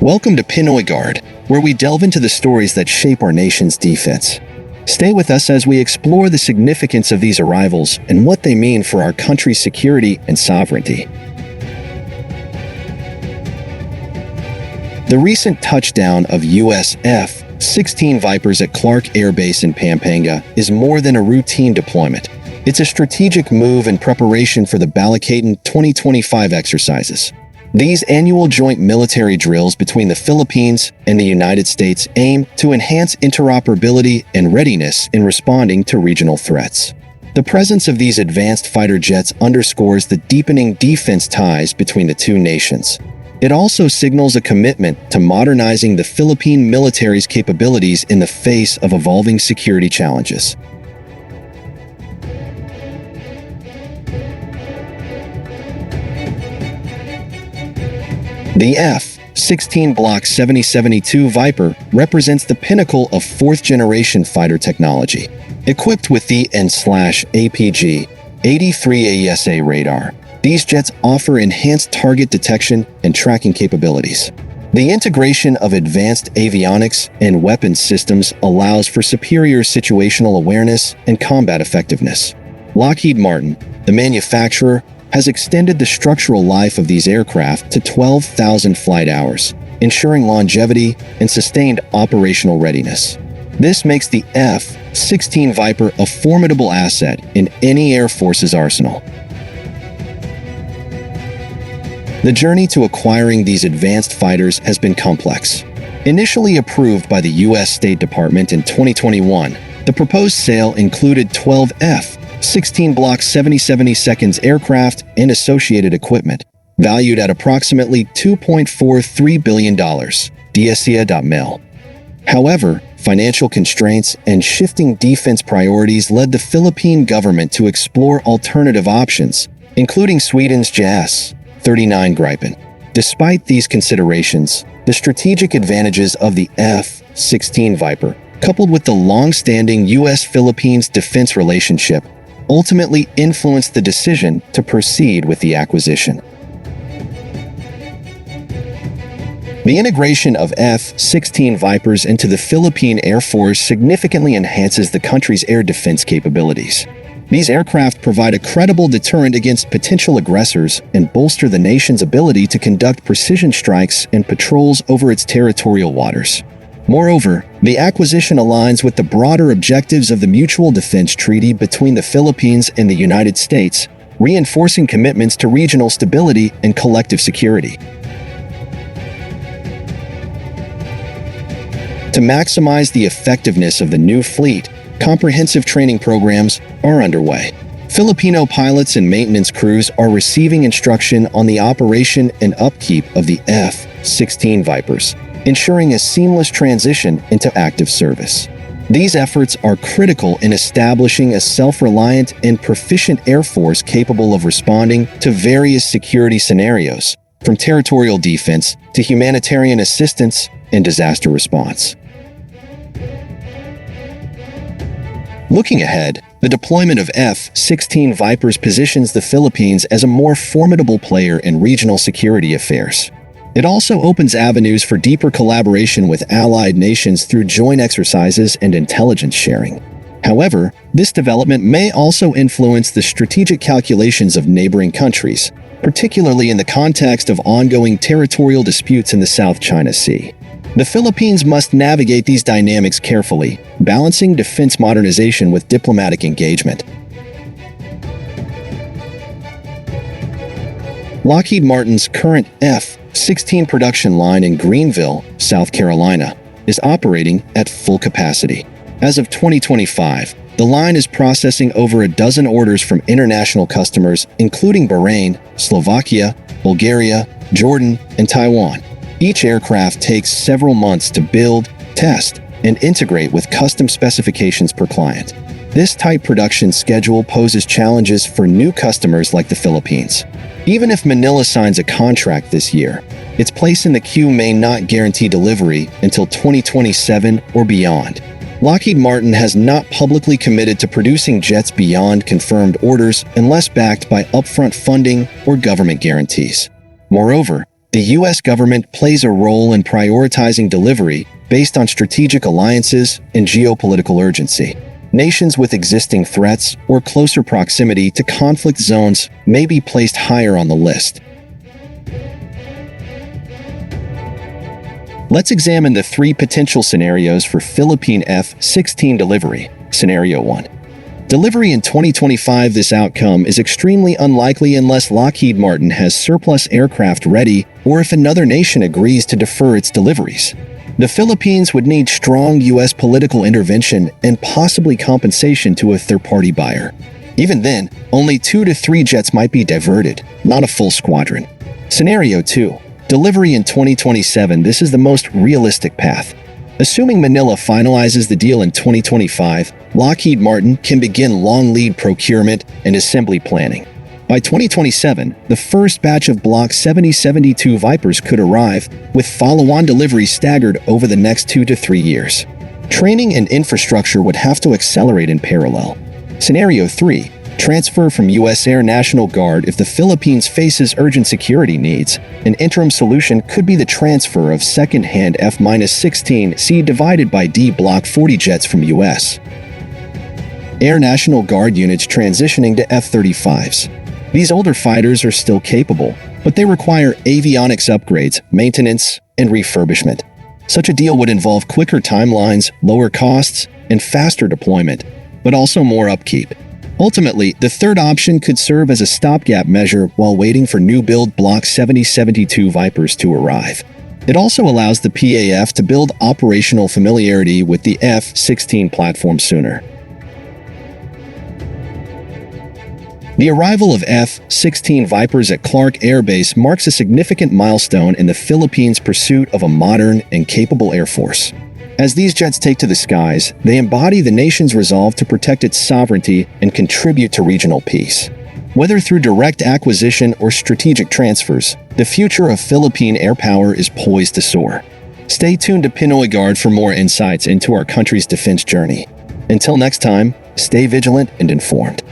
Welcome to Pinoy Guard, where we delve into the stories that shape our nation's defense. Stay with us as we explore the significance of these arrivals and what they mean for our country's security and sovereignty. The recent touchdown of U.S. F-16 Vipers at Clark Air Base in Pampanga is more than a routine deployment. It's a strategic move in preparation for the BALIKATAN 2025 exercises. These annual joint military drills between the Philippines and the United States aim to enhance interoperability and readiness in responding to regional threats. The presence of these advanced fighter jets underscores the deepening defense ties between the two nations. It also signals a commitment to modernizing the Philippine military's capabilities in the face of evolving security challenges. The F-16 Block 7072 Viper represents the pinnacle of fourth-generation fighter technology. Equipped with the N/APG 83 AESA radar, these jets offer enhanced target detection and tracking capabilities. The integration of advanced avionics and weapons systems allows for superior situational awareness and combat effectiveness. Lockheed Martin, the manufacturer, has extended the structural life of these aircraft to 12,000 flight hours, ensuring longevity and sustained operational readiness. This makes the F-16 Viper a formidable asset in any Air Force's arsenal. The journey to acquiring these advanced fighters has been complex. Initially approved by the U.S. State Department in 2021, the proposed sale included 12 F-16 Block 7072 aircraft and associated equipment, valued at approximately $2.43 billion, DSIA.mil. However, financial constraints and shifting defense priorities led the Philippine government to explore alternative options, including Sweden's JAS-39 Gripen. Despite these considerations, the strategic advantages of the F-16 Viper, coupled with the long-standing U.S.-Philippines defense relationship, ultimately influenced the decision to proceed with the acquisition. The integration of F-16 Vipers into the Philippine Air Force significantly enhances the country's air defense capabilities. These aircraft provide a credible deterrent against potential aggressors and bolster the nation's ability to conduct precision strikes and patrols over its territorial waters. Moreover, the acquisition aligns with the broader objectives of the Mutual Defense Treaty between the Philippines and the United States, reinforcing commitments to regional stability and collective security. To maximize the effectiveness of the new fleet, comprehensive training programs are underway. Filipino pilots and maintenance crews are receiving instruction on the operation and upkeep of the F-16 Vipers, ensuring a seamless transition into active service. These efforts are critical in establishing a self-reliant and proficient Air Force capable of responding to various security scenarios, from territorial defense to humanitarian assistance and disaster response. Looking ahead, the deployment of F-16 Vipers positions the Philippines as a more formidable player in regional security affairs. It also opens avenues for deeper collaboration with allied nations through joint exercises and intelligence sharing. However, this development may also influence the strategic calculations of neighboring countries, particularly in the context of ongoing territorial disputes in the South China Sea. The Philippines must navigate these dynamics carefully, balancing defense modernization with diplomatic engagement. Lockheed Martin's current F-16 production line in Greenville, South Carolina, is operating at full capacity. As of 2025, the line is processing over a dozen orders from international customers, including Bahrain, Slovakia, Bulgaria, Jordan, and Taiwan. Each aircraft takes several months to build, test, and integrate with custom specifications per client. This tight production schedule poses challenges for new customers like the Philippines. Even if Manila signs a contract this year, its place in the queue may not guarantee delivery until 2027 or beyond. Lockheed Martin has not publicly committed to producing jets beyond confirmed orders unless backed by upfront funding or government guarantees. Moreover, the U.S. government plays a role in prioritizing delivery based on strategic alliances and geopolitical urgency. Nations with existing threats or closer proximity to conflict zones may be placed higher on the list. Let's examine the three potential scenarios for Philippine F-16 delivery. Scenario 1. Delivery in 2025. This outcome is extremely unlikely unless Lockheed Martin has surplus aircraft ready or if another nation agrees to defer its deliveries. The Philippines would need strong U.S. political intervention and possibly compensation to a third-party buyer. Even then, only 2 to 3 jets might be diverted, not a full squadron. Scenario 2. Delivery in 2027. This is the most realistic path. Assuming Manila finalizes the deal in 2025, Lockheed Martin can begin long lead procurement and assembly planning. By 2027, the first batch of Block 70-72 Vipers could arrive, with follow-on deliveries staggered over the next 2 to 3 years. Training and infrastructure would have to accelerate in parallel. Scenario 3. Transfer from U.S. Air National Guard. If the Philippines faces urgent security needs, an interim solution could be the transfer of second-hand F-16C divided by D Block 40 jets from U.S. Air National Guard units transitioning to F-35s. These older fighters are still capable, but they require avionics upgrades, maintenance, and refurbishment. Such a deal would involve quicker timelines, lower costs, and faster deployment, but also more upkeep. Ultimately, the third option could serve as a stopgap measure while waiting for new-build Block 70-72 Vipers to arrive. It also allows the PAF to build operational familiarity with the F-16 platform sooner. The arrival of F-16 Vipers at Clark Air Base marks a significant milestone in the Philippines' pursuit of a modern and capable air force. As these jets take to the skies, they embody the nation's resolve to protect its sovereignty and contribute to regional peace. Whether through direct acquisition or strategic transfers, the future of Philippine air power is poised to soar. Stay tuned to Pinoy Guard for more insights into our country's defense journey. Until next time, stay vigilant and informed.